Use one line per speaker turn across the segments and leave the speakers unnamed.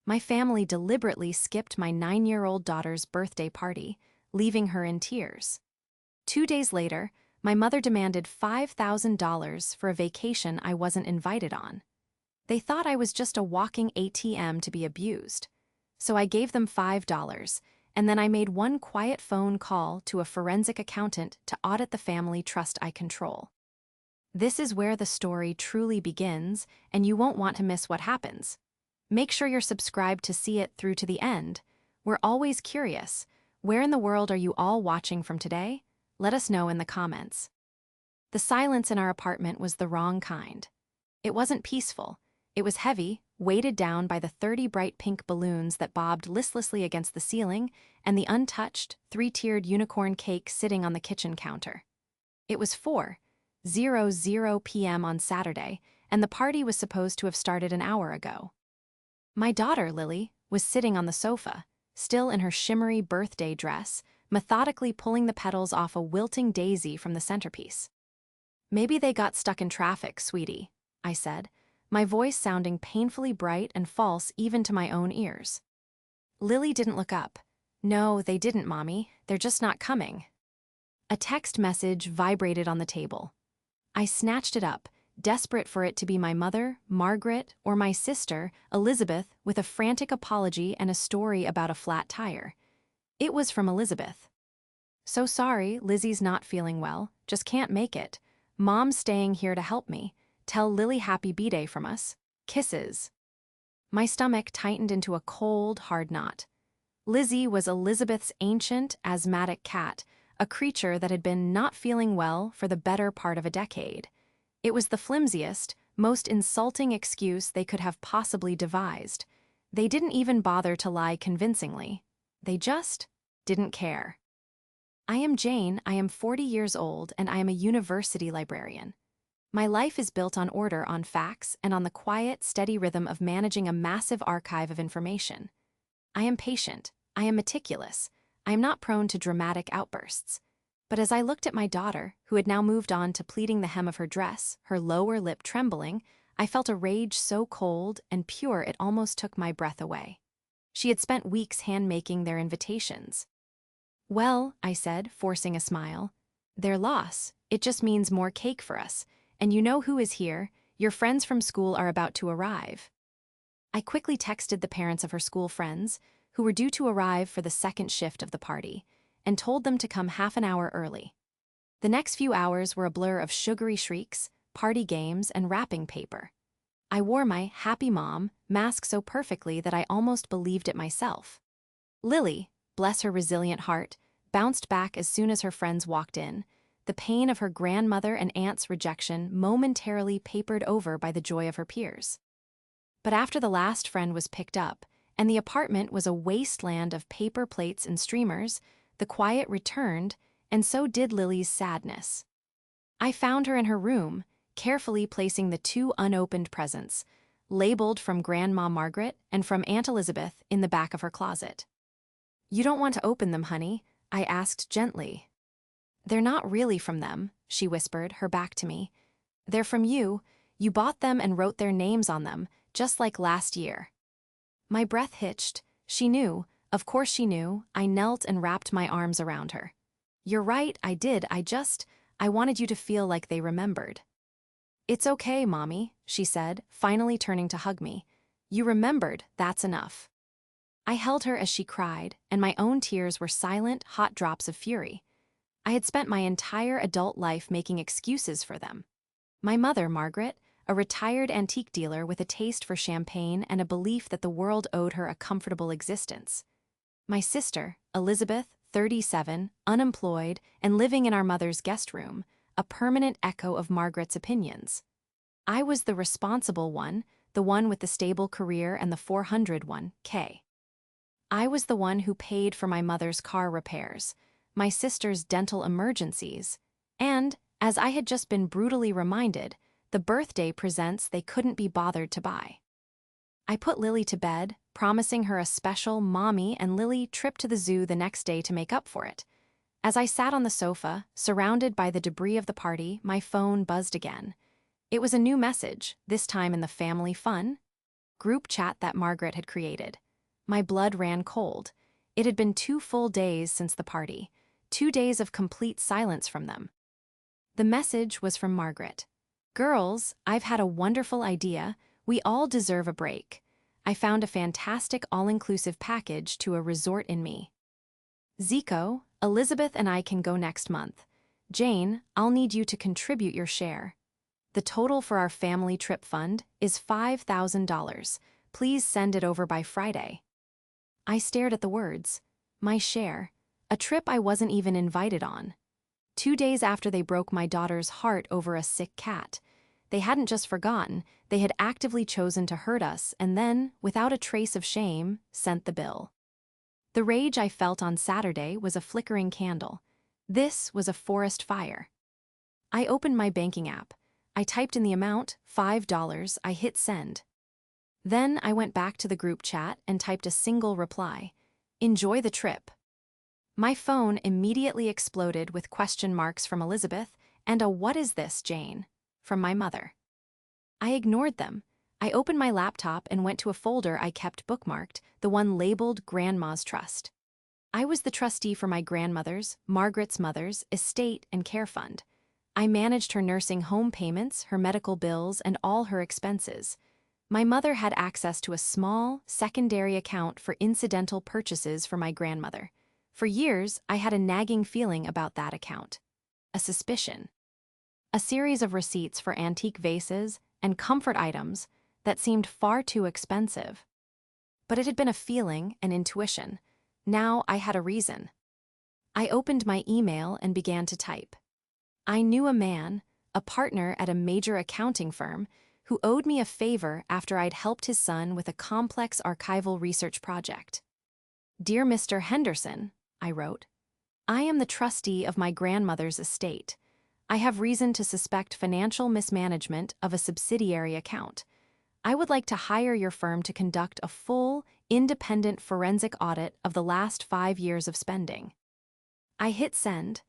My family deliberately skipped my 9-year-old daughter's birthday party, leaving her in tears. 2 days later, my mother demanded $5,000 for a vacation I wasn't invited on. They thought I was just a walking ATM to be abused. So I gave them $5, and then I made one quiet phone call to a forensic accountant to audit the family trust I control. This is where the story truly begins, and you won't want to miss what happens. Make sure you're subscribed to see it through to the end. We're always curious. Where in the world are you all watching from today? Let us know in the comments. The silence in our apartment was the wrong kind. It wasn't peaceful. It was heavy, weighted down by the 30 bright pink balloons that bobbed listlessly against the ceiling and the untouched, 3-tiered unicorn cake sitting on the kitchen counter. It was 4:00 p.m. on Saturday, and the party was supposed to have started an hour ago. My daughter, Lily, was sitting on the sofa, still in her shimmery birthday dress, methodically pulling the petals off a wilting daisy from the centerpiece. "Maybe they got stuck in traffic, sweetie," I said, my voice sounding painfully bright and false even to my own ears. Lily didn't look up. "No, they didn't, Mommy. They're just not coming." A text message vibrated on the table. I snatched it up, desperate for it to be my mother, Margaret, or my sister, Elizabeth, with a frantic apology and a story about a flat tire. It was from Elizabeth. "So sorry, Lizzie's not feeling well. Just can't make it. Mom's staying here to help me. Tell Lily happy B-Day from us. Kisses." My stomach tightened into a cold, hard knot. Lizzie was Elizabeth's ancient, asthmatic cat, a creature that had been not feeling well for the better part of a decade. It was the flimsiest, most insulting excuse they could have possibly devised. They didn't even bother to lie convincingly. They just didn't care. "I am Jane, I am 40 years old, and I am a university librarian. My life is built on order, on facts, and on the quiet, steady rhythm of managing a massive archive of information. I am patient. I am meticulous. I am not prone to dramatic outbursts." But as I looked at my daughter, who had now moved on to pleating the hem of her dress, her lower lip trembling, I felt a rage so cold and pure it almost took my breath away. She had spent weeks hand-making their invitations. "Well," I said, forcing a smile, "their loss. It just means more cake for us. And you know who is here. Your friends from school are about to arrive." I quickly texted the parents of her school friends, who were due to arrive for the second shift of the party, and told them to come half an hour early. The next few hours were a blur of sugary shrieks, party games, and wrapping paper. I wore my happy mom mask so perfectly that I almost believed it myself. Lily, bless her resilient heart, bounced back as soon as her friends walked in, the pain of her grandmother and aunt's rejection momentarily papered over by the joy of her peers. But after the last friend was picked up, and the apartment was a wasteland of paper plates and streamers, the quiet returned, and so did Lily's sadness. I found her in her room, carefully placing the 2 unopened presents, labeled from Grandma Margaret and from Aunt Elizabeth, in the back of her closet. "You don't want to open them, honey?" I asked gently. "They're not really from them," she whispered, her back to me. "They're from you. You bought them and wrote their names on them, just like last year." My breath hitched. She knew. Of course she knew. I knelt and wrapped my arms around her. "You're right, I did. I wanted you to feel like they remembered." "It's okay, Mommy," she said, finally turning to hug me. "You remembered, that's enough." I held her as she cried, and my own tears were silent, hot drops of fury. I had spent my entire adult life making excuses for them. My mother, Margaret, a retired antique dealer with a taste for champagne and a belief that the world owed her a comfortable existence. My sister, Elizabeth, 37, unemployed, and living in our mother's guest room, a permanent echo of Margaret's opinions. I was the responsible one, the one with the stable career and the 401k. I was the one who paid for my mother's car repairs, my sister's dental emergencies, and, as I had just been brutally reminded, the birthday presents they couldn't be bothered to buy. I put Lily to bed, promising her a special Mommy and Lily trip to the zoo the next day to make up for it. As I sat on the sofa, surrounded by the debris of the party, my phone buzzed again. It was a new message, this time in the family fun. group chat that Margaret had created. My blood ran cold. It had been 2 full days since the party, 2 days of complete silence from them. The message was from Margaret. "Girls, I've had a wonderful idea. We all deserve a break. I found a fantastic all-inclusive package to a resort in me. Zico, Elizabeth and I can go next month. Jane, I'll need you to contribute your share. The total for our family trip fund is $5,000. Please send it over by Friday." I stared at the words. My share. A trip I wasn't even invited on. 2 days after they broke my daughter's heart over a sick cat. They hadn't just forgotten, they had actively chosen to hurt us and then, without a trace of shame, sent the bill. The rage I felt on Saturday was a flickering candle. This was a forest fire. I opened my banking app. I typed in the amount, $5, I hit send. Then I went back to the group chat and typed a single reply. "Enjoy the trip." My phone immediately exploded with question marks from Elizabeth and a "What is this, Jane?" from my mother. I ignored them. I opened my laptop and went to a folder I kept bookmarked, the one labeled Grandma's Trust. I was the trustee for my grandmother's, Margaret's mother's, estate and care fund. I managed her nursing home payments, her medical bills, and all her expenses. My mother had access to a small, secondary account for incidental purchases for my grandmother. For years, I had a nagging feeling about that account. A suspicion. A series of receipts for antique vases and comfort items that seemed far too expensive. But it had been a feeling, an intuition. Now I had a reason. I opened my email and began to type. I knew a man, a partner at a major accounting firm, who owed me a favor after I'd helped his son with a complex archival research project. "Dear Mr. Henderson," I wrote, "I am the trustee of my grandmother's estate. I have reason to suspect financial mismanagement of a subsidiary account. I would like to hire your firm to conduct a full, independent forensic audit of the last 5 years of spending." I hit send.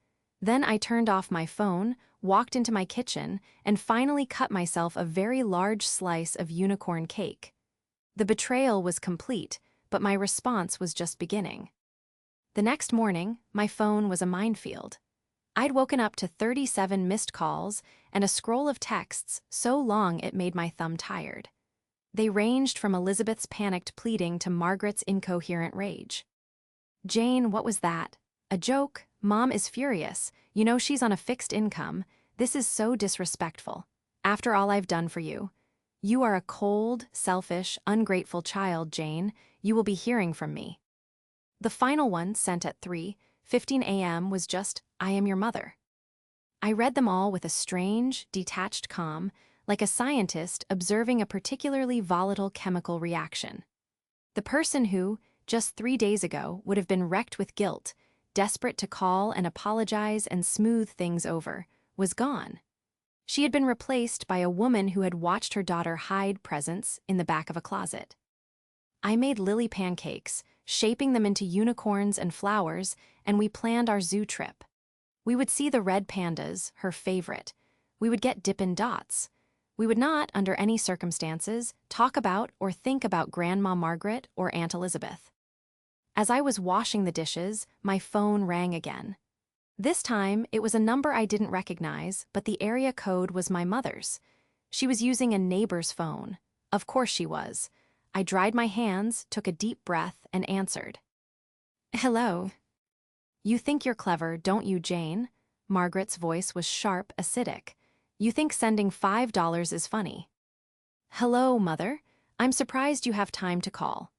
Then I turned off my phone, walked into my kitchen, and finally cut myself a very large slice of unicorn cake. The betrayal was complete, but my response was just beginning. The next morning, my phone was a minefield. I'd woken up to 37 missed calls and a scroll of texts so long it made my thumb tired. They ranged from Elizabeth's panicked pleading to Margaret's incoherent rage. "Jane, what was that? A joke? Mom is furious. You know she's on a fixed income. This is so disrespectful. After all I've done for you. You are a cold, selfish, ungrateful child, Jane. You will be hearing from me." The final one, sent at 3:15 a.m., was just, "I am your mother." I read them all with a strange, detached calm, like a scientist observing a particularly volatile chemical reaction. The person who, just 3 days ago, would have been wrecked with guilt, desperate to call and apologize and smooth things over, was gone. She had been replaced by a woman who had watched her daughter hide presents in the back of a closet. I made lily pancakes, shaping them into unicorns and flowers, and we planned our zoo trip. We would see the red pandas, her favorite. We would get Dippin' Dots. We would not, under any circumstances, talk about or think about Grandma Margaret or Aunt Elizabeth. As I was washing the dishes, my phone rang again. This time, it was a number I didn't recognize, but the area code was my mother's. She was using a neighbor's phone. Of course she was. I dried my hands, took a deep breath, and answered. "Hello." "You think you're clever, don't you, Jane?" Margaret's voice was sharp, acidic. "You think sending $5 is funny." "Hello, Mother. I'm surprised you have time to call.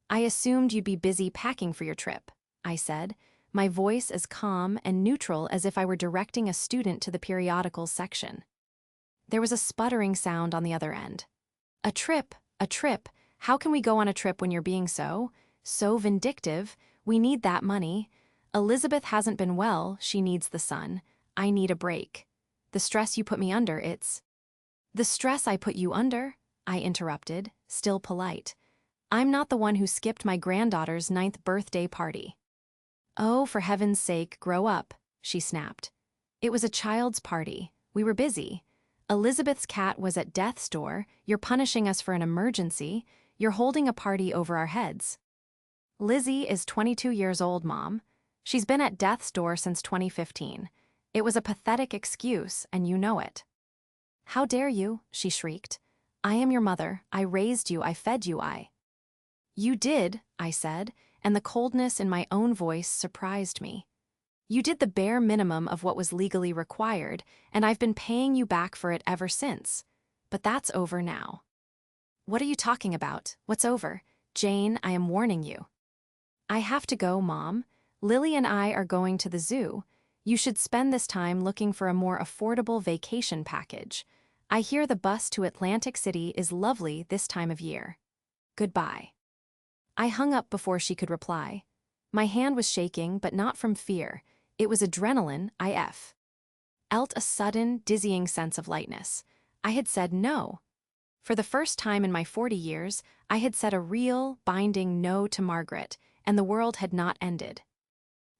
I assumed you'd be busy packing for your trip," I said, my voice as calm and neutral as if I were directing a student to the periodicals section. There was a sputtering sound on the other end. A trip. How can we go on a trip when you're being so vindictive? We need that money. Elizabeth hasn't been well, she needs the sun. I need a break. The stress you put me under, it's..." "The stress I put you under?" I interrupted, still polite. "I'm not the one who skipped my granddaughter's 9th birthday party." "Oh, for heaven's sake, grow up," she snapped. "It was a child's party. We were busy. Elizabeth's cat was at death's door, you're punishing us for an emergency, you're holding a party over our heads. Lizzie is 22 years old, Mom. She's been at death's door since 2015. It was a pathetic excuse, and you know it. How dare you, she shrieked. I am your mother, I raised you, I fed you, You did, I said, and the coldness in my own voice surprised me. You did the bare minimum of what was legally required, and I've been paying you back for it ever since. But that's over now. What are you talking about? What's over? Jane, I am warning you. I have to go, Mom. Lily and I are going to the zoo. You should spend this time looking for a more affordable vacation package. I hear the bus to Atlantic City is lovely this time of year. Goodbye. I hung up before she could reply. My hand was shaking, but not from fear. It was adrenaline, felt a sudden, dizzying sense of lightness. I had said no. For the first time in my 40 years, I had said a real, binding no to Margaret, and the world had not ended.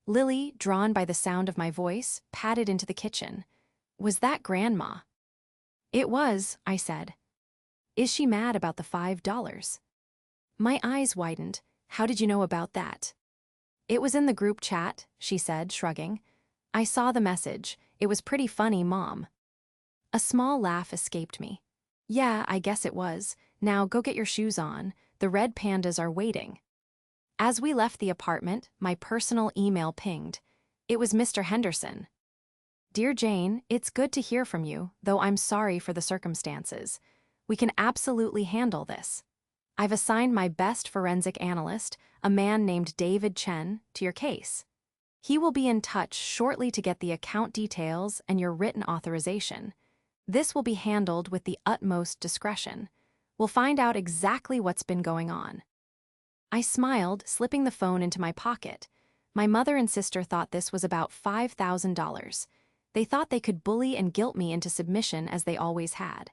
Lily, drawn by the sound of my voice, padded into the kitchen. Was that Grandma? It was, I said. Is she mad about the $5? My eyes widened. How did you know about that? It was in the group chat, she said, shrugging. I saw the message. It was pretty funny, Mom. A small laugh escaped me. Yeah, I guess it was. Now go get your shoes on. The red pandas are waiting. As we left the apartment, my personal email pinged. It was Mr. Henderson. Dear Jane, it's good to hear from you, though I'm sorry for the circumstances. We can absolutely handle this. I've assigned my best forensic analyst, a man named David Chen, to your case. He will be in touch shortly to get the account details and your written authorization. This will be handled with the utmost discretion. We'll find out exactly what's been going on. I smiled, slipping the phone into my pocket. My mother and sister thought this was about $5,000. They thought they could bully and guilt me into submission as they always had.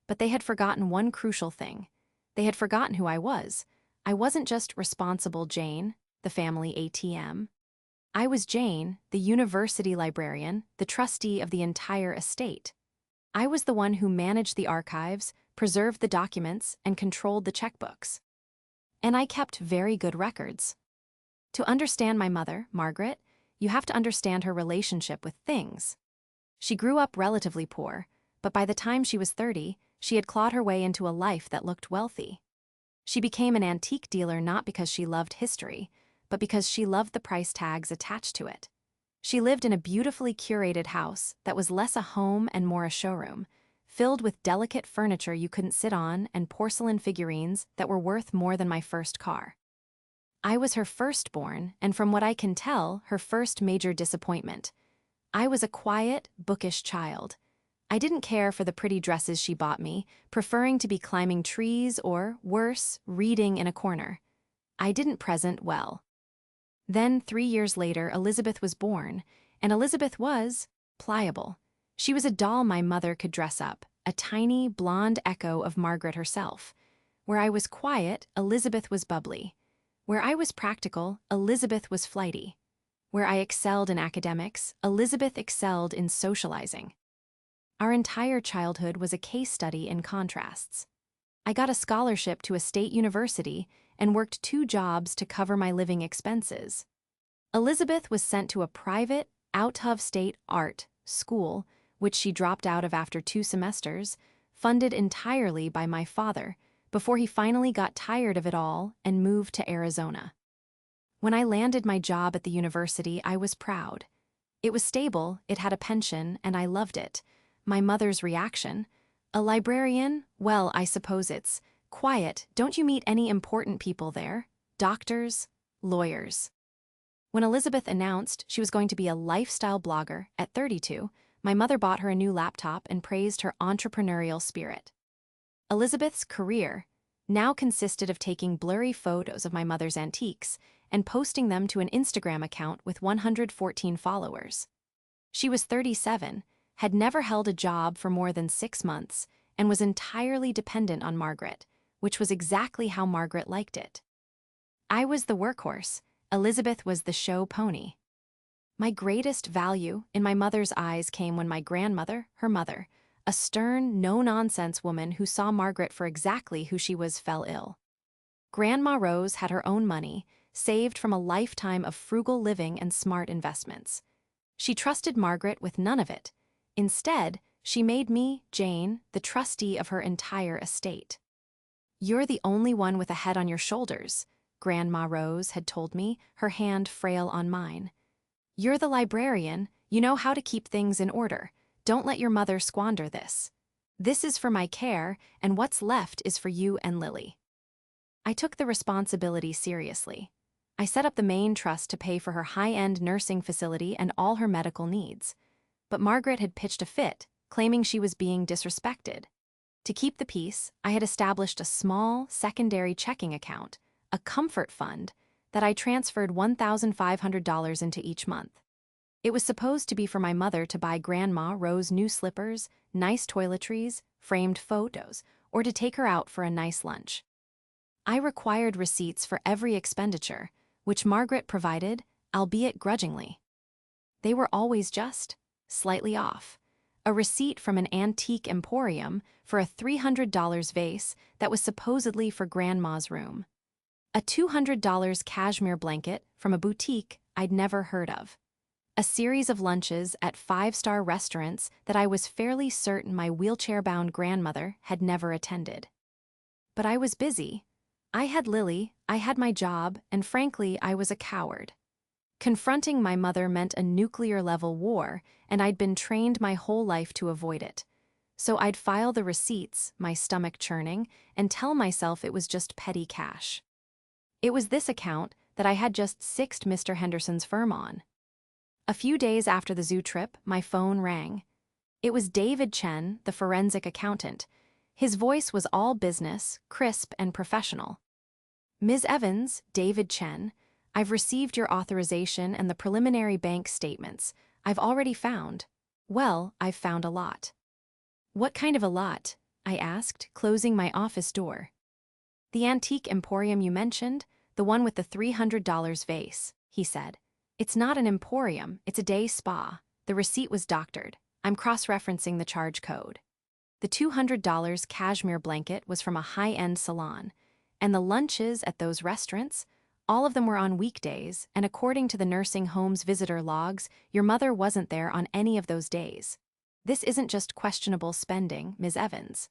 But they had forgotten one crucial thing. They had forgotten who I was. I wasn't just responsible Jane, the family ATM. I was Jane, the university librarian, the trustee of the entire estate. I was the one who managed the archives, preserved the documents, and controlled the checkbooks. And I kept very good records. To understand my mother, Margaret, you have to understand her relationship with things. She grew up relatively poor, but by the time she was 30, she had clawed her way into a life that looked wealthy. She became an antique dealer not because she loved history, but because she loved the price tags attached to it. She lived in a beautifully curated house that was less a home and more a showroom, filled with delicate furniture you couldn't sit on and porcelain figurines that were worth more than my first car. I was her firstborn, and from what I can tell, her first major disappointment. I was a quiet, bookish child. I didn't care for the pretty dresses she bought me, preferring to be climbing trees or, worse, reading in a corner. I didn't present well. Then, 3 years later, Elizabeth was born, and Elizabeth was pliable. She was a doll my mother could dress up, a tiny, blonde echo of Margaret herself. Where I was quiet, Elizabeth was bubbly. Where I was practical, Elizabeth was flighty. Where I excelled in academics, Elizabeth excelled in socializing. Our entire childhood was a case study in contrasts. I got a scholarship to a state university and worked 2 jobs to cover my living expenses. Elizabeth was sent to a private, out-of-state art school, which she dropped out of after 2 semesters, funded entirely by my father, before he finally got tired of it all and moved to Arizona. When I landed my job at the university, I was proud. It was stable, it had a pension, and I loved it. My mother's reaction, a librarian? Well, I suppose it's quiet. Don't you meet any important people there? Doctors? Lawyers? When Elizabeth announced she was going to be a lifestyle blogger at 32, my mother bought her a new laptop and praised her entrepreneurial spirit. Elizabeth's career now consisted of taking blurry photos of my mother's antiques and posting them to an Instagram account with 114 followers. She was 37, had never held a job for more than 6 months, and was entirely dependent on Margaret, which was exactly how Margaret liked it. I was the workhorse, Elizabeth was the show pony. My greatest value in my mother's eyes came when my grandmother, her mother, a stern, no-nonsense woman who saw Margaret for exactly who she was fell ill. Grandma Rose had her own money, saved from a lifetime of frugal living and smart investments. She trusted Margaret with none of it. Instead, she made me, Jane, the trustee of her entire estate. "You're the only one with a head on your shoulders," Grandma Rose had told me, her hand frail on mine. "You're the librarian, you know how to keep things in order. Don't let your mother squander this. This is for my care, and what's left is for you and Lily." I took the responsibility seriously. I set up the main trust to pay for her high-end nursing facility and all her medical needs. But Margaret had pitched a fit, claiming she was being disrespected. To keep the peace, I had established a small, secondary checking account, a comfort fund, that I transferred $1,500 into each month. It was supposed to be for my mother to buy Grandma Rose new slippers, nice toiletries, framed photos, or to take her out for a nice lunch. I required receipts for every expenditure, which Margaret provided, albeit grudgingly. They were always just slightly off. A receipt from an antique emporium for a $300 vase that was supposedly for Grandma's room. A $200 cashmere blanket from a boutique I'd never heard of. A series of lunches at five-star restaurants that I was fairly certain my wheelchair-bound grandmother had never attended. But I was busy. I had Lily, I had my job, and frankly, I was a coward. Confronting my mother meant a nuclear-level war, and I'd been trained my whole life to avoid it. So I'd file the receipts, my stomach churning, and tell myself it was just petty cash. It was this account that I had just sixed Mr. Henderson's firm on. A few days after the zoo trip, my phone rang. It was David Chen, the forensic accountant. His voice was all business, crisp and professional. "Ms. Evans, David Chen, I've received your authorization and the preliminary bank statements. I've already found. Well, I've found a lot." "What kind of a lot?" I asked, closing my office door. "The antique emporium you mentioned, the one with the $300 vase," he said. "It's not an emporium, it's a day spa. The receipt was doctored. I'm cross-referencing the charge code. The $200 cashmere blanket was from a high-end salon, and the lunches at those restaurants, all of them were on weekdays, and according to the nursing home's visitor logs, your mother wasn't there on any of those days. This isn't just questionable spending, Ms. Evans.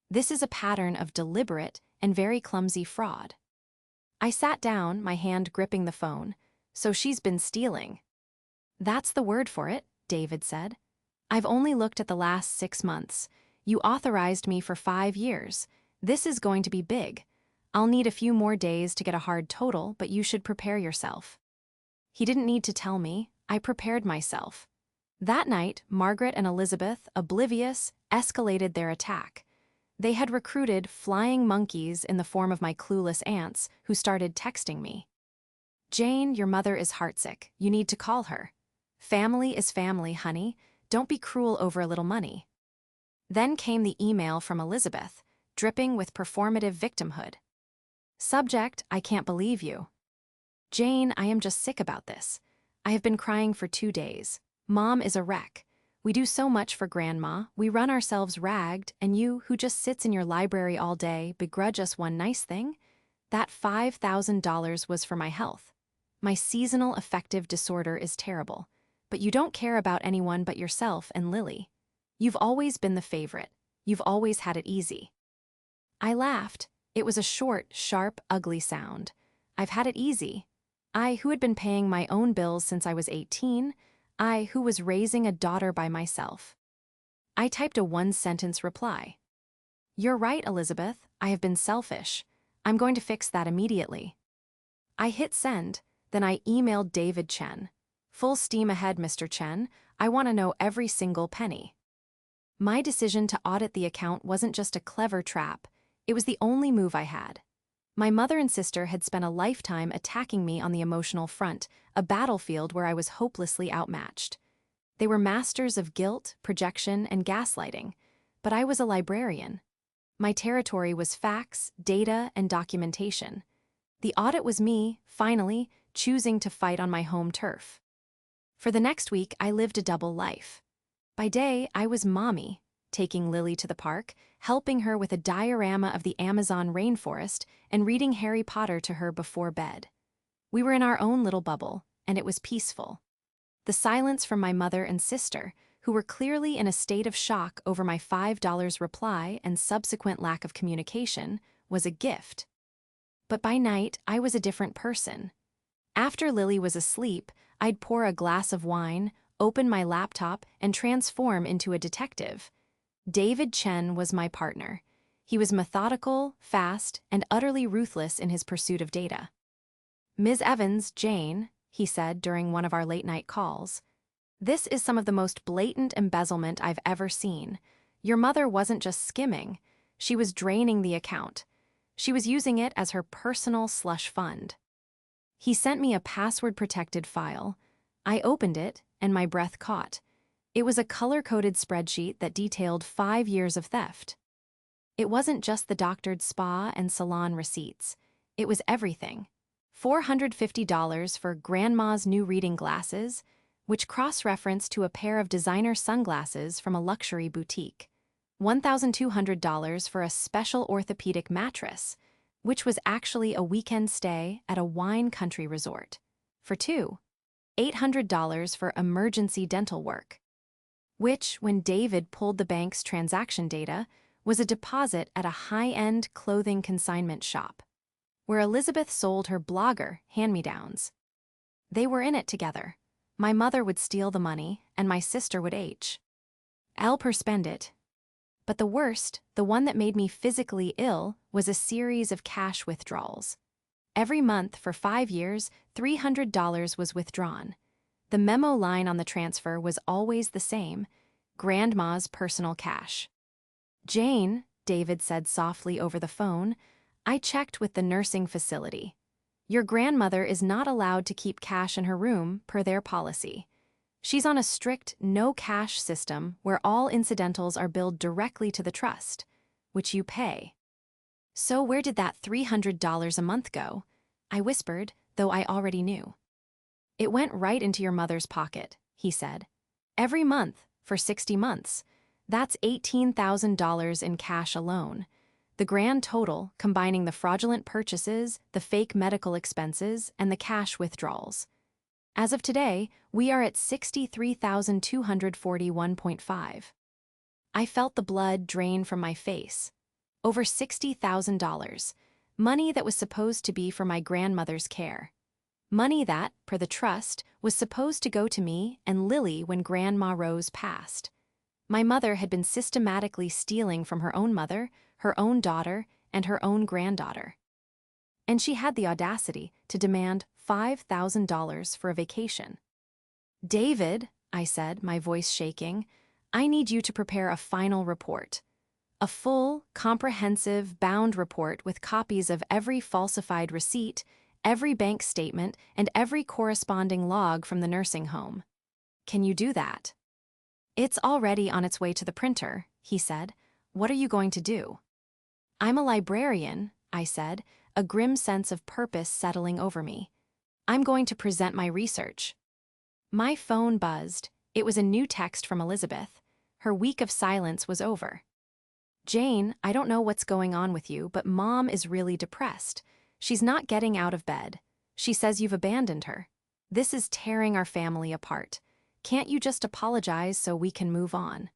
This is a pattern of deliberate and very clumsy fraud." I sat down, my hand gripping the phone. "So she's been stealing." "That's the word for it," David said. "I've only looked at the last 6 months. You authorized me for 5 years. This is going to be big. I'll need a few more days to get a hard total, but you should prepare yourself." He didn't need to tell me. I prepared myself. That night, Margaret and Elizabeth, oblivious, escalated their attack. They had recruited flying monkeys in the form of my clueless aunts, who started texting me. "Jane, your mother is heartsick. You need to call her. Family is family, honey. Don't be cruel over a little money." Then came the email from Elizabeth, dripping with performative victimhood. Subject: "I can't believe you." "Jane, I am just sick about this. I have been crying for 2 days. Mom is a wreck. We do so much for Grandma, we run ourselves ragged, and you, who just sits in your library all day, begrudge us one nice thing? That $5,000 was for my health. My seasonal affective disorder is terrible, but you don't care about anyone but yourself and Lily. You've always been the favorite. You've always had it easy." I laughed. It was a short, sharp, ugly sound. I've had it easy. I, who had been paying my own bills since I was 18, I, who was raising a daughter by myself. I typed a one-sentence reply. "You're right, Elizabeth. I have been selfish. I'm going to fix that immediately." I hit send, then I emailed David Chen. "Full steam ahead, Mr. Chen. I want to know every single penny." My decision to audit the account wasn't just a clever trap. It was the only move I had. My mother and sister had spent a lifetime attacking me on the emotional front, a battlefield where I was hopelessly outmatched. They were masters of guilt, projection, and gaslighting, but I was a librarian. My territory was facts, data, and documentation. The audit was me, finally, choosing to fight on my home turf. For the next week, I lived a double life. By day, I was mommy. taking Lily to the park, helping her with a diorama of the Amazon rainforest, and reading Harry Potter to her before bed. We were in our own little bubble, and it was peaceful. The silence from my mother and sister, who were clearly in a state of shock over my $5 reply and subsequent lack of communication, was a gift. But by night, I was a different person. After Lily was asleep, I'd pour a glass of wine, open my laptop, and transform into a detective. David Chen was my partner. He was methodical, fast, and utterly ruthless in his pursuit of data. "Ms. Evans, Jane," he said during one of our late-night calls, "this is some of the most blatant embezzlement I've ever seen. Your mother wasn't just skimming. She was draining the account. She was using it as her personal slush fund." He sent me a password-protected file. I opened it, and my breath caught. It was a color-coded spreadsheet that detailed 5 years of theft. It wasn't just the doctored spa and salon receipts. It was everything. $450 for grandma's new reading glasses, which cross-referenced to a pair of designer sunglasses from a luxury boutique. $1,200 for a special orthopedic mattress, which was actually a weekend stay at a wine country resort. For two, $800 for emergency dental work, which, when David pulled the bank's transaction data, was a deposit at a high-end clothing consignment shop, where Elizabeth sold her blogger hand-me-downs. They were in it together. My mother would steal the money, and my sister would help her spend it. But the worst, the one that made me physically ill, was a series of cash withdrawals. Every month for 5 years, $300 was withdrawn. The memo line on the transfer was always the same: Grandma's personal cash. "Jane," David said softly over the phone, "I checked with the nursing facility. Your grandmother is not allowed to keep cash in her room per their policy. She's on a strict no-cash system where all incidentals are billed directly to the trust, which you pay." "So where did that $300 a month go?" I whispered, though I already knew. "It went right into your mother's pocket," he said. "Every month, for 60 months. That's $18,000 in cash alone. The grand total, combining the fraudulent purchases, the fake medical expenses, and the cash withdrawals. As of today, we are at $63,241.5. I felt the blood drain from my face. Over $60,000. Money that was supposed to be for my grandmother's care. Money that, per the trust, was supposed to go to me and Lily when Grandma Rose passed. My mother had been systematically stealing from her own mother, her own daughter, and her own granddaughter. And she had the audacity to demand $5,000 for a vacation. "David," I said, my voice shaking, "I need you to prepare a final report. A full, comprehensive, bound report with copies of every falsified receipt, every bank statement, and every corresponding log from the nursing home. Can you do that?" "It's already on its way to the printer," he said. "What are you going to do?" "I'm a librarian," I said, a grim sense of purpose settling over me. "I'm going to present my research." My phone buzzed. It was a new text from Elizabeth. Her week of silence was over. "Jane, I don't know what's going on with you, but Mom is really depressed. She's not getting out of bed. She says you've abandoned her. This is tearing our family apart. Can't you just apologize so we can move on?"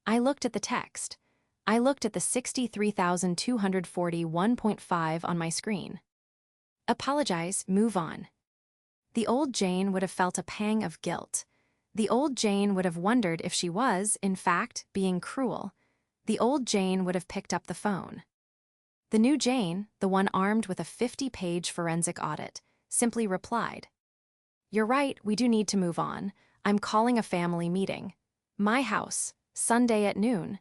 I looked at the text. I looked at the $63,241.5 on my screen. Apologize, move on. The old Jane would have felt a pang of guilt. The old Jane would have wondered if she was, in fact, being cruel. The old Jane would have picked up the phone. The new Jane, the one armed with a 50-page forensic audit, simply replied, "You're right, we do need to move on. I'm calling a family meeting. My house, Sunday at noon.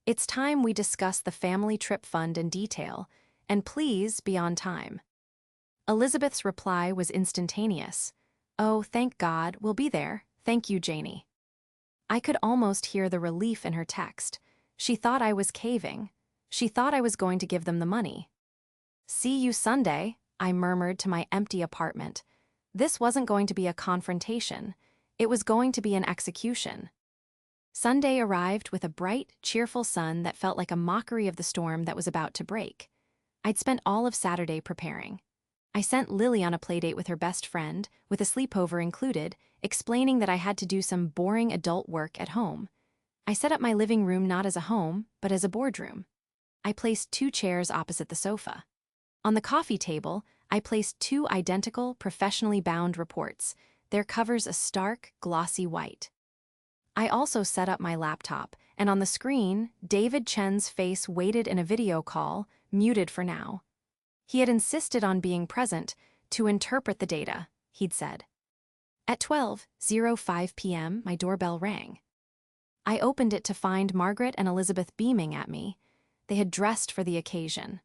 It's time we discuss the family trip fund in detail, and please be on time." Elizabeth's reply was instantaneous. "Oh, thank God, we'll be there. Thank you, Janie." I could almost hear the relief in her text. She thought I was caving. She thought I was going to give them the money. "See you Sunday," I murmured to my empty apartment. This wasn't going to be a confrontation. It was going to be an execution. Sunday arrived with a bright, cheerful sun that felt like a mockery of the storm that was about to break. I'd spent all of Saturday preparing. I sent Lily on a playdate with her best friend, with a sleepover included, explaining that I had to do some boring adult work at home. I set up my living room not as a home, but as a boardroom. I placed 2 chairs opposite the sofa. On the coffee table, I placed 2 identical, professionally bound reports, their covers a stark, glossy white. I also set up my laptop, and on the screen, David Chen's face waited in a video call, muted for now. He had insisted on being present to interpret the data, he'd said. At 12:05 p.m., my doorbell rang. I opened it to find Margaret and Elizabeth beaming at me. They had dressed for the occasion.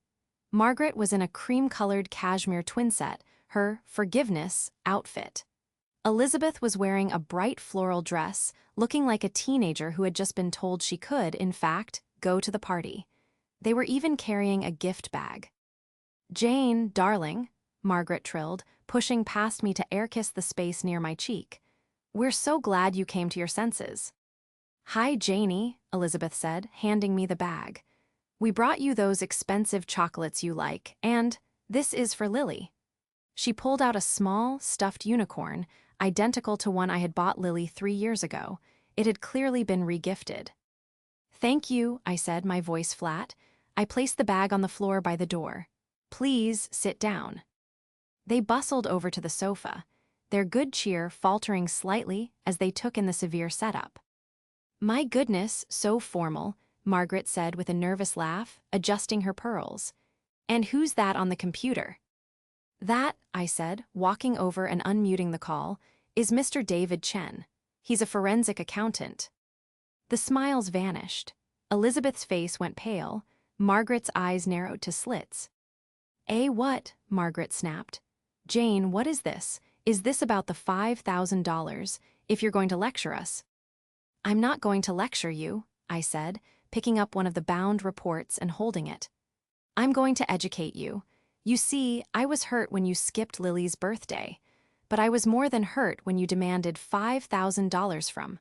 Margaret was in a cream-colored cashmere twinset, her forgiveness outfit. Elizabeth was wearing a bright floral dress, looking like a teenager who had just been told she could, in fact, go to the party. They were even carrying a gift bag. "Jane, darling," Margaret trilled, pushing past me to air-kiss the space near my cheek. "We're so glad you came to your senses." "Hi, Janie," Elizabeth said, handing me the bag. "We brought you those expensive chocolates you like, and this is for Lily." She pulled out a small, stuffed unicorn, identical to one I had bought Lily 3 years ago. It had clearly been regifted. "Thank you," I said, my voice flat. I placed the bag on the floor by the door. "Please sit down." They bustled over to the sofa, their good cheer faltering slightly as they took in the severe setup. "My goodness, so formal," Margaret said with a nervous laugh, adjusting her pearls. "And who's that on the computer?" "That," I said, walking over and unmuting the call, "is Mr. David Chen. He's a forensic accountant." The smiles vanished. Elizabeth's face went pale. Margaret's eyes narrowed to slits. What?" Margaret snapped. "Jane, what is this? Is this about the $5,000, if you're going to lecture us?" "I'm not going to lecture you," I said, picking up one of the bound reports and holding it. "I'm going to educate you. You see, I was hurt when you skipped Lily's birthday, but I was more than hurt when you demanded $5,000 from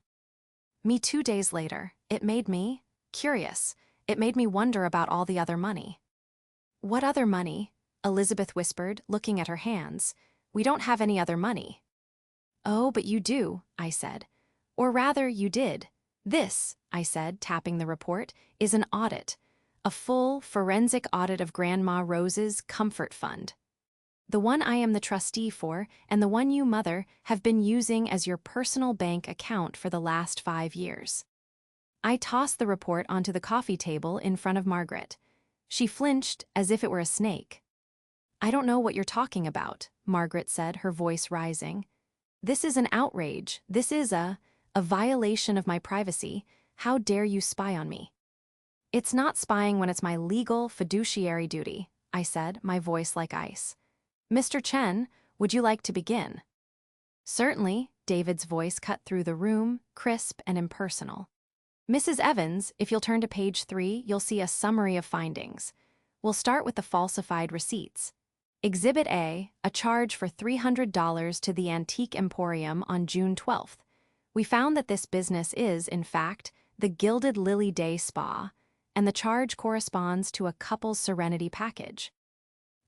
me 2 days later. It made me curious. It made me wonder about all the other money." "What other money?" Elizabeth whispered, looking at her hands. "We don't have any other money." "Oh, but you do," I said. "Or rather, you did. This," I said, tapping the report, "is an audit. A full, forensic audit of Grandma Rose's comfort fund. The one I am the trustee for, and the one you, Mother, have been using as your personal bank account for the last 5 years." I tossed the report onto the coffee table in front of Margaret. She flinched as if it were a snake. "I don't know what you're talking about," Margaret said, her voice rising. "This is an outrage. This is a violation of my privacy. How dare you spy on me?" "It's not spying when it's my legal, fiduciary duty," I said, my voice like ice. "Mr. Chen, would you like to begin?" "Certainly," David's voice cut through the room, crisp and impersonal. "Mrs. Evans, if you'll turn to page 3, you'll see a summary of findings. We'll start with the falsified receipts. Exhibit A, a charge for $300 to the Antique Emporium on June 12th. We found that this business is, in fact, the Gilded Lily Day Spa, and the charge corresponds to a couple's Serenity package."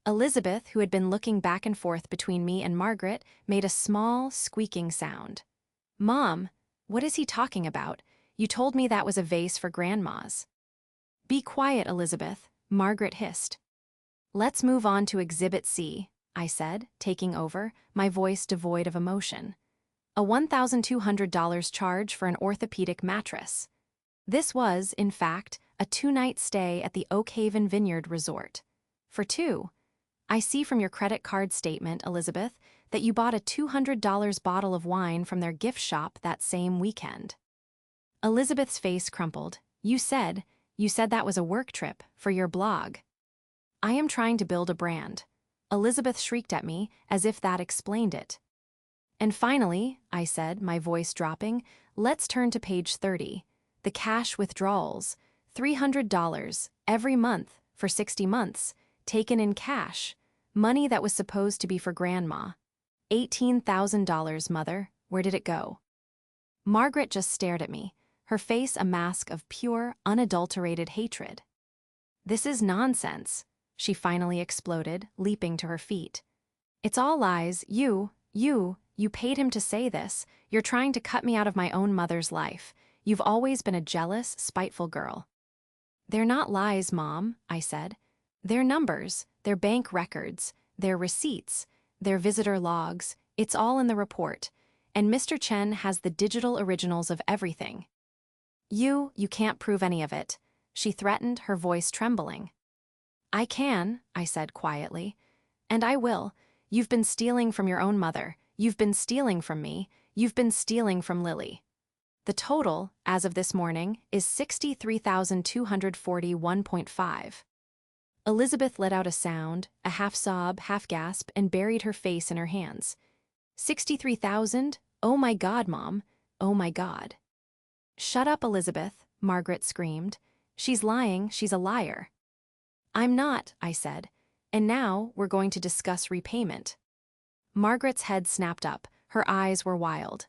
Elizabeth, who had been looking back and forth between me and Margaret, made a small, squeaking sound. "Mom, what is he talking about? You told me that was a vase for Grandma's." "Be quiet, Elizabeth," Margaret hissed. "Let's move on to Exhibit C," I said, taking over, my voice devoid of emotion. "A $1,200 charge for an orthopedic mattress. This was, in fact, a 2-night stay at the Oakhaven Vineyard Resort. For 2. I see from your credit card statement, Elizabeth, that you bought a $200 bottle of wine from their gift shop that same weekend." Elizabeth's face crumpled. You said that was a work trip, for your blog." "I am trying to build a brand." Elizabeth shrieked at me, as if that explained it. "And finally," I said, my voice dropping, "let's turn to page 30. The cash withdrawals. $300, every month, for 60 months, taken in cash. Money that was supposed to be for Grandma. $18,000, Mother. Where did it go?" Margaret just stared at me. her face a mask of pure, unadulterated hatred. "This is nonsense," she finally exploded, leaping to her feet. "It's all lies. You paid him to say this. You're trying to cut me out of my own mother's life. You've always been a jealous, spiteful girl." "They're not lies, Mom," I said. "They're numbers, they're bank records, they're receipts, they're visitor logs. It's all in the report. And Mr. Chen has the digital originals of everything." You can't prove any of it," she threatened, her voice trembling. "I can," I said quietly. "And I will. You've been stealing from your own mother. You've been stealing from me. You've been stealing from Lily. The total, as of this morning, is 63,241.5. Elizabeth let out a sound, a half sob, half gasp, and buried her face in her hands. 63,000? Oh my God, Mom. Oh my God. "Shut up, Elizabeth," Margaret screamed. "She's lying, she's a liar." "I'm not," I said. "And now we're going to discuss repayment." Margaret's head snapped up, her eyes were wild.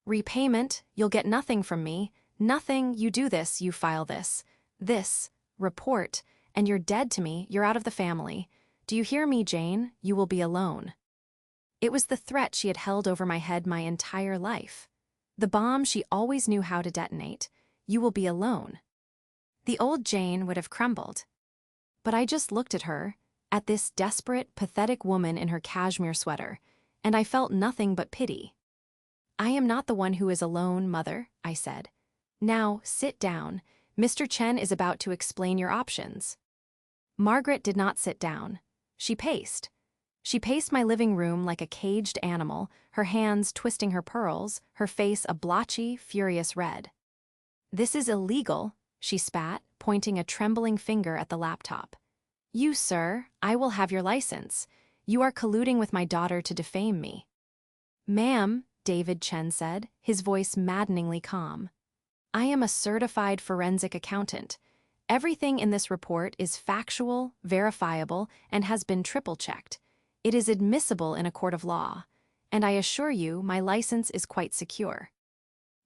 "Repayment? You'll get nothing from me. Nothing. You do this, you file this report, and you're dead to me, you're out of the family. Do you hear me, Jane? You will be alone." It was the threat she had held over my head my entire life. The bomb she always knew how to detonate. You will be alone. The old Jane would have crumbled. But I just looked at her, at this desperate, pathetic woman in her cashmere sweater, and I felt nothing but pity. "I am not the one who is alone, Mother," I said. "Now, sit down. Mr. Chen is about to explain your options." Margaret did not sit down. She paced. She paced my living room like a caged animal, her hands twisting her pearls, her face a blotchy, furious red. "This is illegal," she spat, pointing a trembling finger at the laptop. "You, sir, I will have your license. You are colluding with my daughter to defame me." "Ma'am," David Chen said, his voice maddeningly calm, "I am a certified forensic accountant. Everything in this report is factual, verifiable, and has been triple-checked. It is admissible in a court of law, and I assure you my license is quite secure."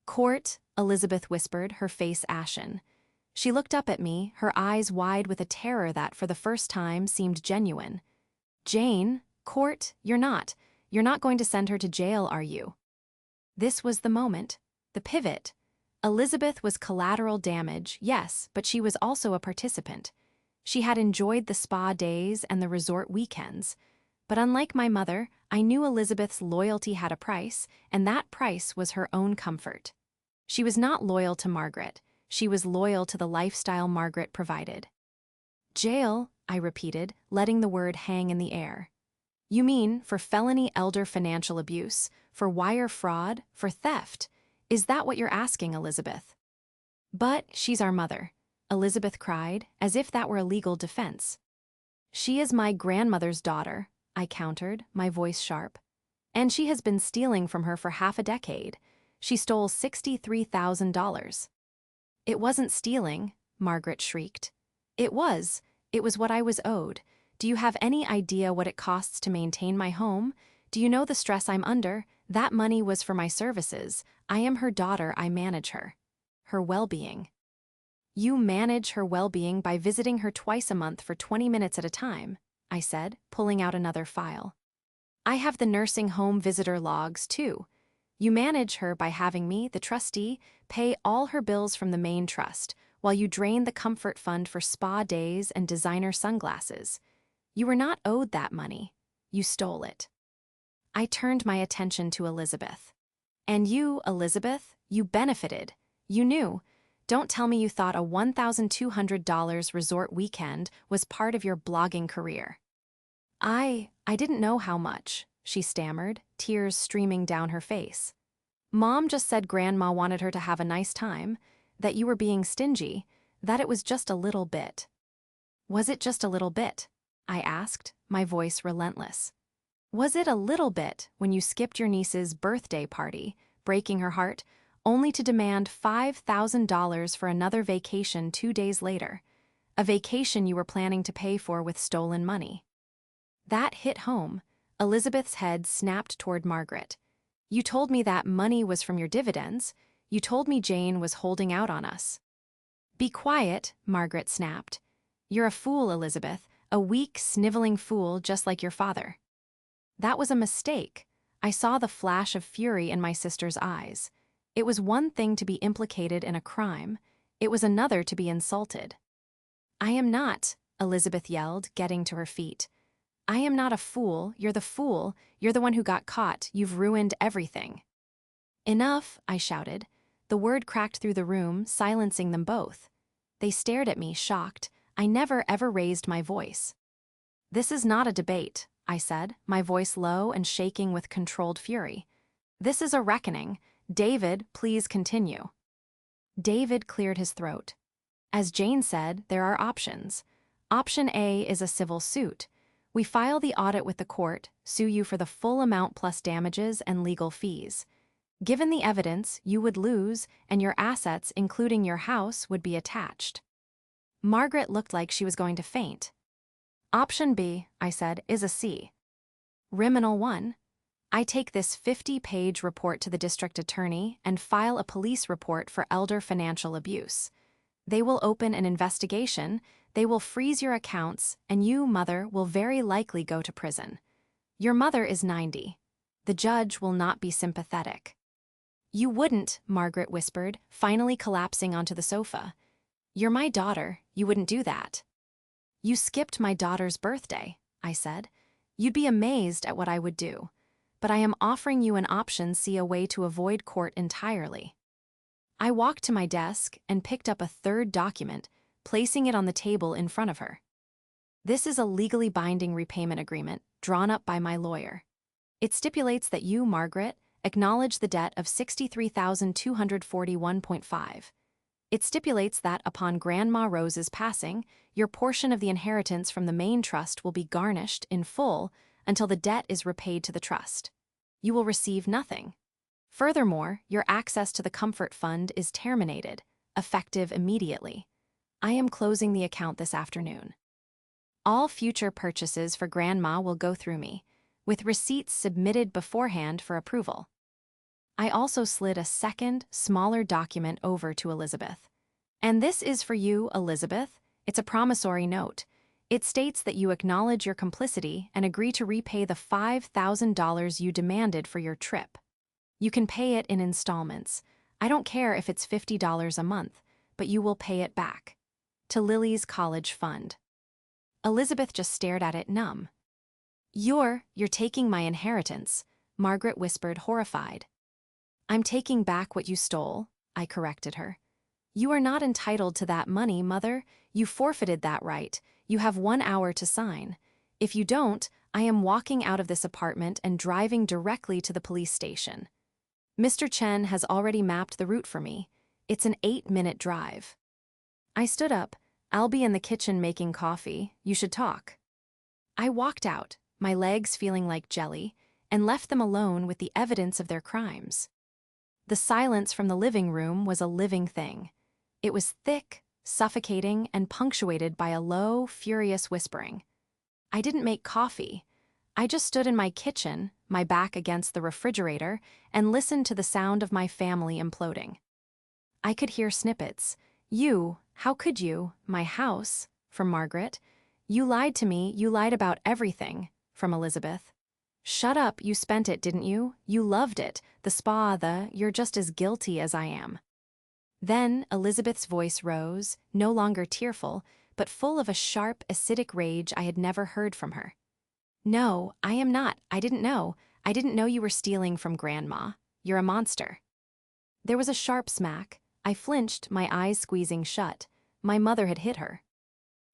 "Court," Elizabeth whispered, her face ashen. She looked up at me, her eyes wide with a terror that, for the first time, seemed genuine. "Jane, court, you're not going to send her to jail, are you?" This was the moment, the pivot. Elizabeth was collateral damage, yes, but she was also a participant. She had enjoyed the spa days and the resort weekends. But unlike my mother, I knew Elizabeth's loyalty had a price, and that price was her own comfort. She was not loyal to Margaret. She was loyal to the lifestyle Margaret provided. "Jail," I repeated, letting the word hang in the air. "You mean for felony elder financial abuse, for wire fraud, for theft? Is that what you're asking, Elizabeth?" "But she's our mother," Elizabeth cried, as if that were a legal defense. "She is my grandmother's daughter," I countered, my voice sharp. "And she has been stealing from her for half a decade. She stole $63,000. "It wasn't stealing," Margaret shrieked. It was what I was owed. Do you have any idea what it costs to maintain my home? Do you know the stress I'm under? That money was for my services. I am her daughter, I manage her. Her well-being." "You manage her well-being by visiting her twice a month for 20 minutes at a time," I said, pulling out another file. "I have the nursing home visitor logs, too. You manage her by having me, the trustee, pay all her bills from the main trust, while you drain the comfort fund for spa days and designer sunglasses. You were not owed that money. You stole it." I turned my attention to Elizabeth. "And you, Elizabeth, you benefited. You knew. Don't tell me you thought a $1,200 resort weekend was part of your blogging career." I didn't know how much," she stammered, tears streaming down her face. "Mom just said Grandma wanted her to have a nice time, that you were being stingy, that it was just a little bit." "Was it just a little bit?" I asked, my voice relentless. "Was it a little bit when you skipped your niece's birthday party, breaking her heart, only to demand $5,000 for another vacation 2 days later, a vacation you were planning to pay for with stolen money?" That hit home. Elizabeth's head snapped toward Margaret. "You told me that money was from your dividends. You told me Jane was holding out on us." "Be quiet," Margaret snapped. "You're a fool, Elizabeth, a weak, sniveling fool just like your father." That was a mistake. I saw the flash of fury in my sister's eyes. It was one thing to be implicated in a crime. It was another to be insulted. "I am not," Elizabeth yelled, getting to her feet. "I am not a fool. You're the fool. You're the one who got caught. You've ruined everything." "Enough," I shouted. The word cracked through the room, silencing them both. They stared at me, shocked. I never ever raised my voice. "This is not a debate," I said, my voice low and shaking with controlled fury. "This is a reckoning. David, please continue." David cleared his throat. "As Jane said, there are options. Option A is a civil suit. We file the audit with the court, sue you for the full amount plus damages and legal fees. Given the evidence, you would lose, and your assets, including your house, would be attached." Margaret looked like she was going to faint. "Option B," I said, "is a C. Criminal 1. I take this 50-page report to the district attorney and file a police report for elder financial abuse. They will open an investigation, they will freeze your accounts, and you, mother, will very likely go to prison. Your mother is 90. The judge will not be sympathetic." "You wouldn't," Margaret whispered, finally collapsing onto the sofa. "You're my daughter. You wouldn't do that." "You skipped my daughter's birthday," I said. "You'd be amazed at what I would do. But I am offering you an option C, a way to avoid court entirely." I walked to my desk and picked up a third document, placing it on the table in front of her. "This is a legally binding repayment agreement drawn up by my lawyer. It stipulates that you, Margaret, acknowledge the debt of $63,241.5. It stipulates that upon Grandma Rose's passing, your portion of the inheritance from the main trust will be garnished in full until the debt is repaid to the trust. You will receive nothing. Furthermore, your access to the Comfort Fund is terminated, effective immediately. I am closing the account this afternoon. All future purchases for Grandma will go through me, with receipts submitted beforehand for approval." I also slid a second, smaller document over to Elizabeth. "And this is for you, Elizabeth. It's a promissory note. It states that you acknowledge your complicity and agree to repay the $5,000 you demanded for your trip. You can pay it in installments. I don't care if it's $50 a month, but you will pay it back. To Lily's college fund." Elizabeth just stared at it numb. You're taking my inheritance," Margaret whispered, horrified. "I'm taking back what you stole," I corrected her. "You are not entitled to that money, Mother. You forfeited that right. You have 1 hour to sign. If you don't, I am walking out of this apartment and driving directly to the police station. Mr. Chen has already mapped the route for me. It's an 8-minute drive." I stood up. "I'll be in the kitchen making coffee. You should talk." I walked out, my legs feeling like jelly, and left them alone with the evidence of their crimes. The silence from the living room was a living thing. It was thick, suffocating, and punctuated by a low, furious whispering. I didn't make coffee. I just stood in my kitchen, my back against the refrigerator, and listened to the sound of my family imploding. I could hear snippets. How could you, my house," from Margaret. "You lied to me, you lied about everything," from Elizabeth. "Shut up, you spent it, didn't you? You loved it, the spa, you're just as guilty as I am." Then Elizabeth's voice rose, no longer tearful, but full of a sharp, acidic rage I had never heard from her. "No, I am not. I didn't know. I didn't know you were stealing from Grandma. You're a monster." There was a sharp smack. I flinched, my eyes squeezing shut. My mother had hit her.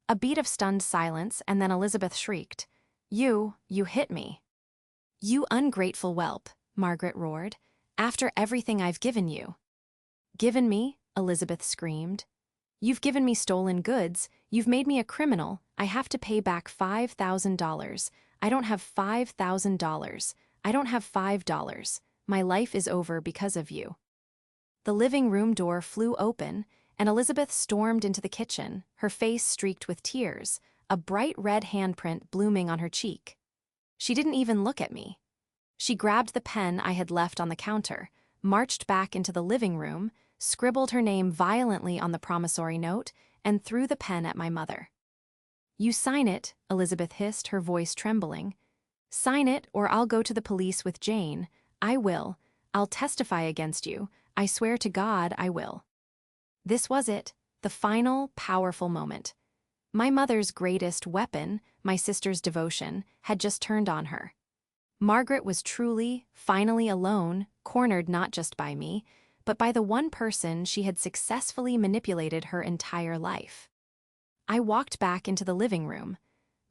A beat of stunned silence, and then Elizabeth shrieked. You hit me." "You ungrateful whelp," Margaret roared, "after everything I've given you." "Given me?" Elizabeth screamed. "You've given me stolen goods. You've made me a criminal. I have to pay back $5,000. I don't have $5,000. I don't have $5. My life is over because of you." The living room door flew open, and Elizabeth stormed into the kitchen, her face streaked with tears, a bright red handprint blooming on her cheek. She didn't even look at me. She grabbed the pen I had left on the counter, marched back into the living room, scribbled her name violently on the promissory note, and threw the pen at my mother. "You sign it," Elizabeth hissed, her voice trembling. "Sign it, or I'll go to the police with Jane. I will. I'll testify against you. I swear to God I will." This was it, the final, powerful moment. My mother's greatest weapon, my sister's devotion, had just turned on her. Margaret was truly, finally alone, cornered not just by me, but by the one person she had successfully manipulated her entire life. I walked back into the living room.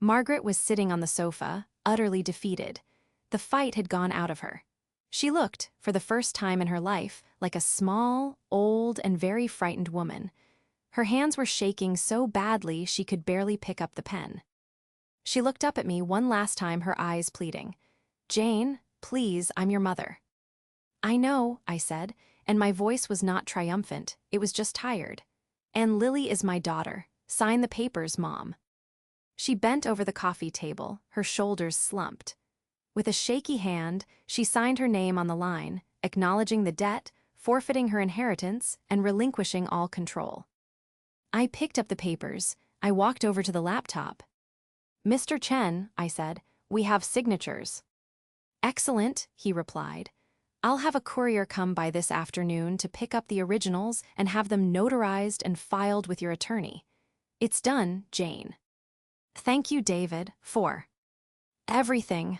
Margaret was sitting on the sofa, utterly defeated. The fight had gone out of her. She looked, for the first time in her life, like a small, old, and very frightened woman. Her hands were shaking so badly she could barely pick up the pen. She looked up at me one last time, her eyes pleading. "Jane, please, I'm your mother." "I know," I said, and my voice was not triumphant, it was just tired. "And Lily is my daughter. Sign the papers, Mom." She bent over the coffee table, her shoulders slumped. With a shaky hand, she signed her name on the line, acknowledging the debt, forfeiting her inheritance, and relinquishing all control. I picked up the papers. I walked over to the laptop. "Mr. Chen," I said, "we have signatures." "Excellent," he replied. "I'll have a courier come by this afternoon to pick up the originals and have them notarized and filed with your attorney. It's done, Jane." "Thank you, David, for everything."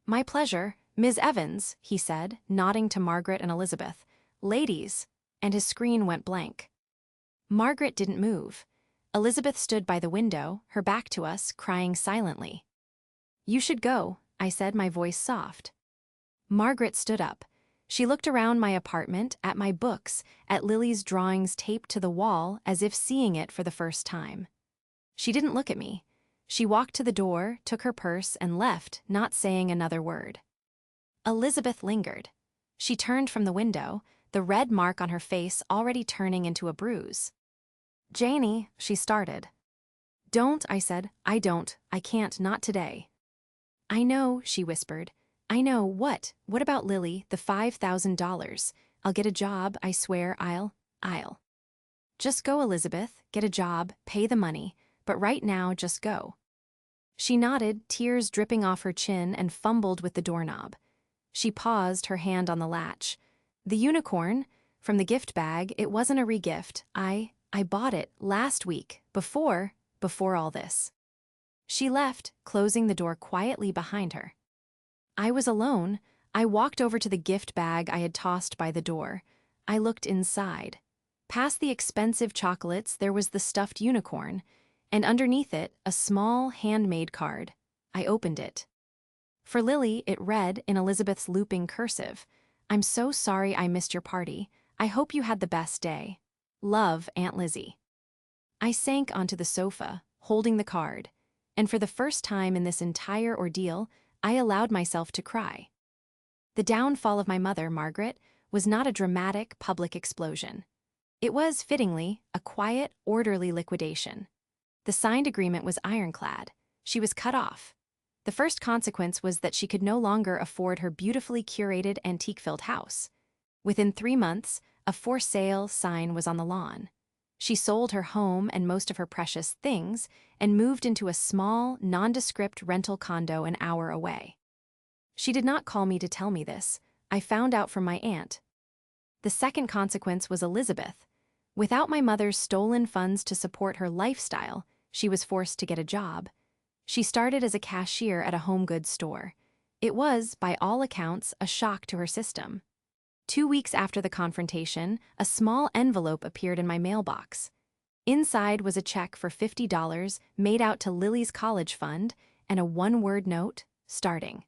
"My pleasure, Ms. Evans," he said, nodding to Margaret and Elizabeth. "Ladies," and his screen went blank. Margaret didn't move. Elizabeth stood by the window, her back to us, crying silently. "You should go," I said, my voice soft. Margaret stood up. She looked around my apartment, at my books, at Lily's drawings taped to the wall, as if seeing it for the first time. She didn't look at me. She walked to the door, took her purse, and left, not saying another word. Elizabeth lingered. She turned from the window, the red mark on her face already turning into a bruise. "Janie," she started. "Don't," I said. "I don't. I can't, not today." "I know," she whispered. "I know. What? What about Lily, the $5,000? I'll get a job, I swear, I'll. Just go, Elizabeth, get a job, pay the money, but right now, just go." She nodded, tears dripping off her chin, and fumbled with the doorknob. She paused, her hand on the latch. "The unicorn, from the gift bag, it wasn't a regift. I bought it last week, before all this." She left, closing the door quietly behind her. I was alone. I walked over to the gift bag I had tossed by the door. I looked inside. Past the expensive chocolates, there was the stuffed unicorn, and underneath it, a small, handmade card. I opened it. For Lily, it read, in Elizabeth's looping cursive, "I'm so sorry I missed your party. I hope you had the best day. Love, Aunt Lizzie." I sank onto the sofa, holding the card, and for the first time in this entire ordeal, I allowed myself to cry. The downfall of my mother, Margaret, was not a dramatic, public explosion. It was, fittingly, a quiet, orderly liquidation. The signed agreement was ironclad. She was cut off. The first consequence was that she could no longer afford her beautifully curated, antique-filled house. Within 3 months, a "for sale" sign was on the lawn. She sold her home and most of her precious things and moved into a small, nondescript rental condo an hour away. She did not call me to tell me this. I found out from my aunt. The second consequence was Elizabeth. Without my mother's stolen funds to support her lifestyle, she was forced to get a job. She started as a cashier at a home goods store. It was, by all accounts, a shock to her system. 2 weeks after the confrontation, a small envelope appeared in my mailbox. Inside was a check for $50 made out to Lily's college fund and a one-word note, "starting."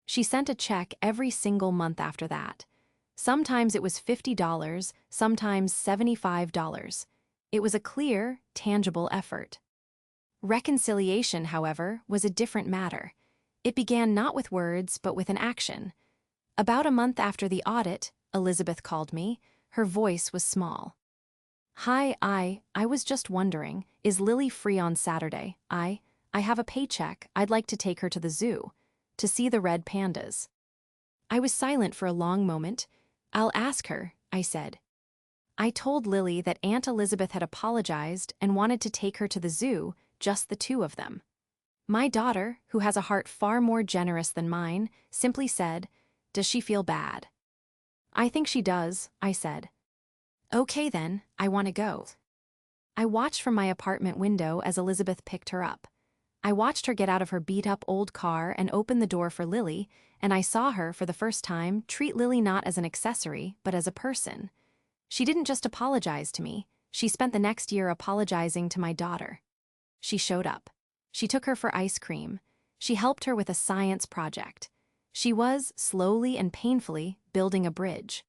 She sent a check every single month after that. Sometimes it was $50, sometimes $75. It was a clear, tangible effort. Reconciliation, however, was a different matter. It began not with words, but with an action. About a month after the audit, Elizabeth called me. Her voice was small. "Hi, I was just wondering, is Lily free on Saturday? I have a paycheck. I'd like to take her to the zoo, to see the red pandas." I was silent for a long moment. I'll ask her, I said. I told Lily that Aunt Elizabeth had apologized and wanted to take her to the zoo, just the two of them. My daughter, who has a heart far more generous than mine, simply said, "Does she feel bad?" "I think she does," I said. "Okay then, I want to go." I watched from my apartment window as Elizabeth picked her up. I watched her get out of her beat-up old car and open the door for Lily, and I saw her, for the first time, treat Lily not as an accessory, but as a person. She didn't just apologize to me, she spent the next year apologizing to my daughter. She showed up. She took her for ice cream. She helped her with a science project. She was, slowly and painfully, building a bridge.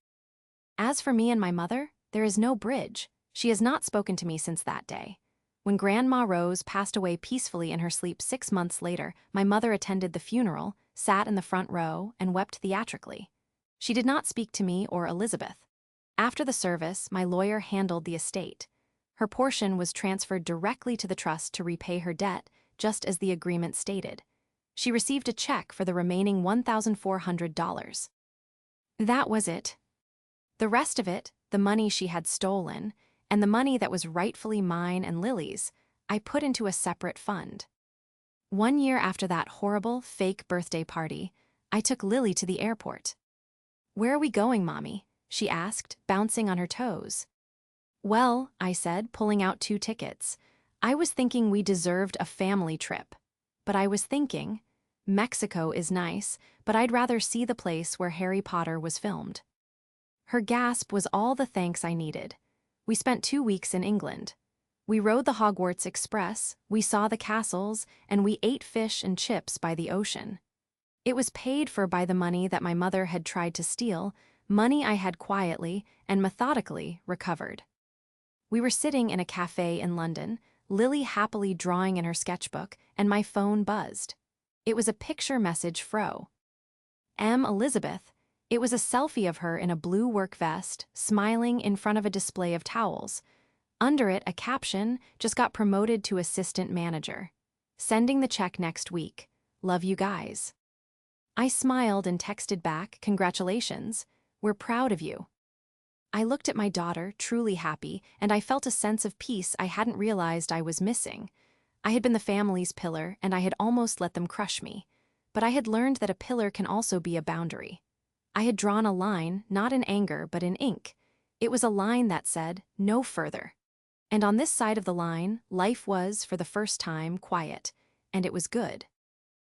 As for me and my mother, there is no bridge. She has not spoken to me since that day. When Grandma Rose passed away peacefully in her sleep 6 months later, my mother attended the funeral, sat in the front row, and wept theatrically. She did not speak to me or Elizabeth. After the service, my lawyer handled the estate. Her portion was transferred directly to the trust to repay her debt, just as the agreement stated. She received a check for the remaining $1,400. That was it. The rest of it, the money she had stolen, and the money that was rightfully mine and Lily's, I put into a separate fund. 1 year after that horrible, fake birthday party, I took Lily to the airport. "Where are we going, Mommy?" she asked, bouncing on her toes. "Well," I said, pulling out 2 tickets, "I was thinking we deserved a family trip. But I was thinking, Mexico is nice, but I'd rather see the place where Harry Potter was filmed." Her gasp was all the thanks I needed. We spent 2 weeks in England. We rode the Hogwarts Express, we saw the castles, and we ate fish and chips by the ocean. It was paid for by the money that my mother had tried to steal, money I had quietly and methodically recovered. We were sitting in a cafe in London, Lily happily drawing in her sketchbook, and my phone buzzed. It was a picture message fro. Elizabeth. It was a selfie of her in a blue work vest, smiling in front of a display of towels. Under it, a caption, "Just got promoted to assistant manager. Sending the check next week. Love you guys." I smiled and texted back, "Congratulations. We're proud of you." I looked at my daughter, truly happy, and I felt a sense of peace I hadn't realized I was missing. I had been the family's pillar, and I had almost let them crush me. But I had learned that a pillar can also be a boundary. I had drawn a line, not in anger, but in ink. It was a line that said, "No further." And on this side of the line, life was, for the first time, quiet. And it was good.